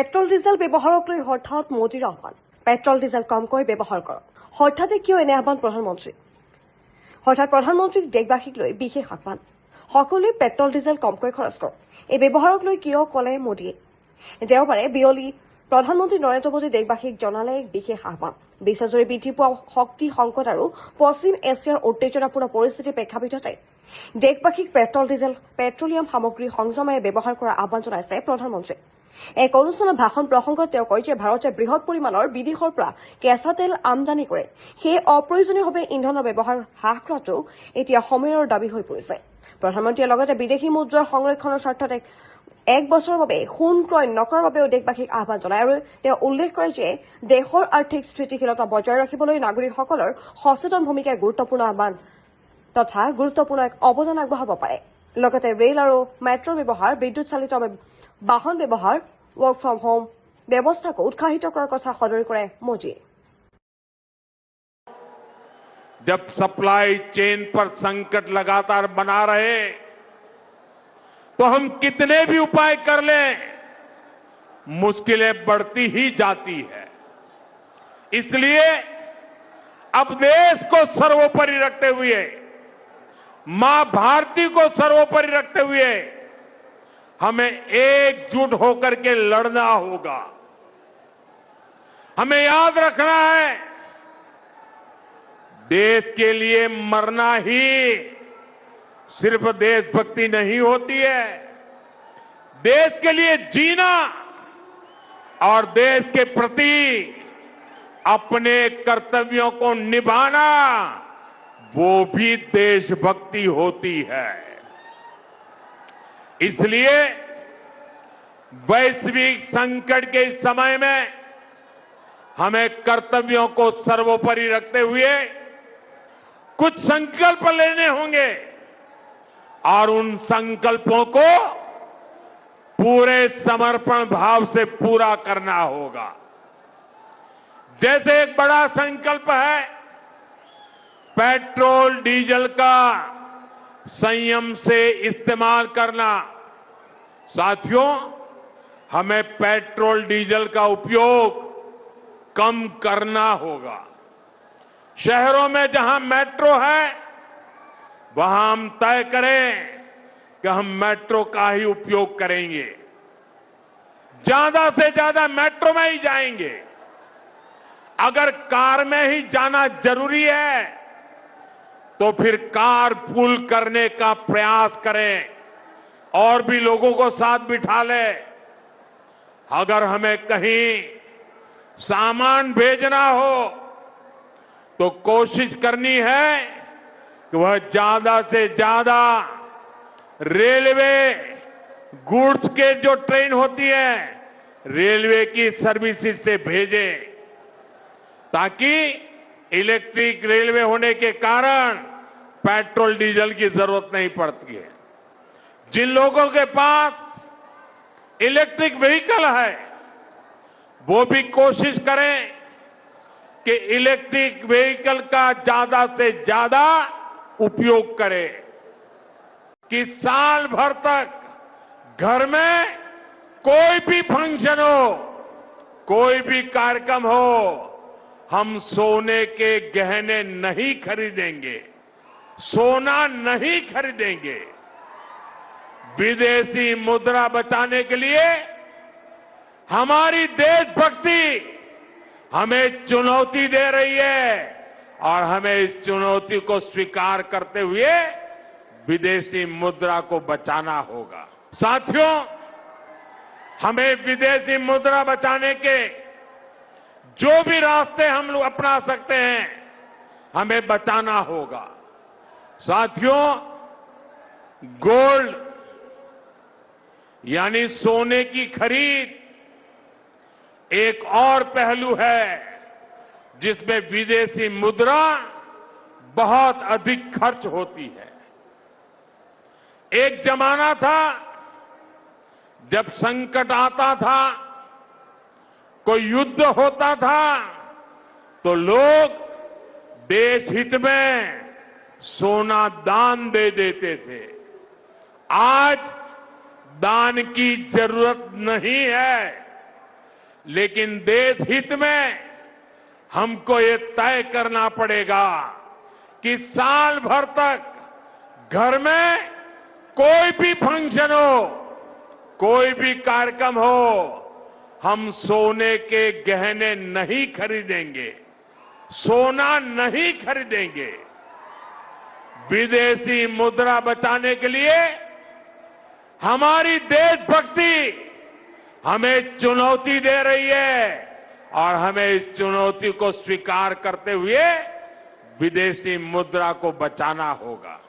Petrol diesel ব্যৱহাৰক লৈ হঠাৎ মোদীৰ আহ্বান। পেট্ৰল ডিজেল কমকৈ ব্যৱহাৰ কৰক। হঠাতে কিয় এনে আহ্বান প্ৰধানমন্ত্ৰী? হঠাৎ প্ৰধানমন্ত্ৰীক দেশবাসীক লৈ বিশেষ আহ্বান। সকলোৱে পেট্ৰল ডিজেল কমকৈ খৰচ কৰক। এই ব্যৱহাৰক লৈ কিয় ক'লে মোদীয়ে? দেওবাৰে বিয়লি প্ৰধানমন্ত্ৰী নৰেন্দ্ৰ মোদী দেশবাসীক জনালে এক বিশেষ আহ্বান। বিশ্বজুৰি বৃদ্ধি পোৱা শক্তি সংকট আৰু পশ্চিম এছিয়াৰ উত্তেজনাপূৰ্ণ পৰিস্থিতিৰ প্ৰেক্ষাপটতে দেশবাসীক পেট্ৰল ডিজেল পেট্ৰলিয়াম সামগ্ৰী সংযমেৰে ব্যৱহাৰ কৰাৰ আহ্বান জনাইছে প্ৰধানমন্ত্ৰীয়ে। এক অনুষ্ঠানত ভাষণ প্ৰসংগত তেওঁ কয় যে ভাৰতে বৃহৎ পৰিমাণৰ বিদেশৰ পৰা কেঁচা তেল আমদানি কৰে। সেই অপ্ৰয়োজনীয়ভাৱে ইন্ধনৰ ব্যৱহাৰ হ্ৰাস কৰাটো এতিয়া সময়ৰ দাবী হৈ পৰিছে। প্ৰধানমন্ত্ৰীয়ে লগতে বিদেশী মুদ্ৰাৰ সংৰক্ষণৰ স্বাৰ্থত এক বছৰৰ বাবে সোণ ক্ৰয় নকৰাৰ বাবেও দেশবাসীক আহ্বান জনায় আৰু তেওঁ উল্লেখ কৰে যে দেশৰ আৰ্থিক স্থিতিশীলতা বজাই ৰাখিবলৈ নাগৰিকসকলৰ সচেতন ভূমিকাই গুৰুত্বপূৰ্ণ আহ্বান তথা গুৰুত্বপূৰ্ণ এক অৱদান আগবঢ়াব পাৰে। লগতে ৰেল আৰু মেট্ৰ' ব্যৱহাৰ, বিদ্যুৎ চালিত বাহন ব্যৱহাৰ, ৱৰ্ক ফ্ৰম হোম ব্যৱস্থাকো উৎসাহিত কৰাৰ কথা সদৰি কৰে মোদীয়ে। जब सप्लाई चेन पर संकट लगातार बना रहे तो हम कितने भी उपाय कर लें, मुश्किलें बढ़ती ही जाती है। इसलिए अब देश को सर्वोपरि रखते हुए, मां भारती को सर्वोपरि रखते हुए हमें एकजुट होकर के लड़ना होगा। हमें याद रखना है, देश के लिए मरना ही सिर्फ देशभक्ति नहीं होती है, देश के लिए जीना और देश के प्रति अपने कर्तव्यों को निभाना वो भी देशभक्ति होती है। इसलिए वैश्विक संकट के इस समय में हमें कर्तव्यों को सर्वोपरि रखते हुए कुछ संकल्प लेने होंगे और उन संकल्पों को पूरे समर्पण भाव से पूरा करना होगा। जैसे एक बड़ा संकल्प है पेट्रोल डीजल का संयम से इस्तेमाल करना। साथियों, हमें पेट्रोल डीजल का उपयोग कम करना होगा। शहरों में जहां मेट्रो है वहां हम तय करें कि हम मेट्रो का ही उपयोग करेंगे, ज्यादा से ज्यादा मेट्रो में ही जाएंगे। अगर कार में ही जाना जरूरी है तो फिर कार पूल करने का प्रयास करें और भी लोगों को साथ बिठा ले। अगर हमें कहीं सामान भेजना हो तो कोशिश करनी है कि वह ज्यादा से ज्यादा रेलवे गुड्स के जो ट्रेन होती है रेलवे की सर्विसेज से भेजें, ताकि इलेक्ट्रिक रेलवे होने के कारण पेट्रोल डीजल की जरूरत नहीं पड़ती है। जिन लोगों के पास इलेक्ट्रिक व्हीकल है वो भी कोशिश करें कि इलेक्ट्रिक व्हीकल का ज्यादा से ज्यादा उपयोग करें, कि साल भर तक घर में कोई भी फंक्शन हो, कोई भी कार्यक्रम हो, हम सोने के गहने नहीं खरीदेंगे, सोना नहीं खरीदेंगे। विदेशी मुद्रा बचाने के लिए हमारी देशभक्ति हमें चुनौती दे रही है और हमें इस चुनौती को स्वीकार करते हुए विदेशी मुद्रा को बचाना होगा। साथियों, हमें विदेशी मुद्रा बचाने के जो भी रास्ते हम लोग अपना सकते हैं हमें बचाना होगा। साथियों, गोल्ड यानी सोने की खरीद एक और पहलू है जिसमें विदेशी मुद्रा बहुत अधिक खर्च होती है। एक जमाना था जब संकट आता था, कोई युद्ध होता था तो लोग देश हित में सोना दान दे देते थे। आज दान की जरूरत नहीं है, लेकिन देश हित में हमको ये तय करना पड़ेगा कि साल भर तक घर में कोई भी फंक्शन हो, कोई भी कार्यक्रम हो, हम सोने के गहने नहीं खरीदेंगे, सोना नहीं खरीदेंगे। विदेशी मुद्रा बचाने के लिए हमारी देशभक्ति हमें चुनौती दे रही है और हमें इस चुनौती को स्वीकार करते हुए विदेशी मुद्रा को बचाना होगा।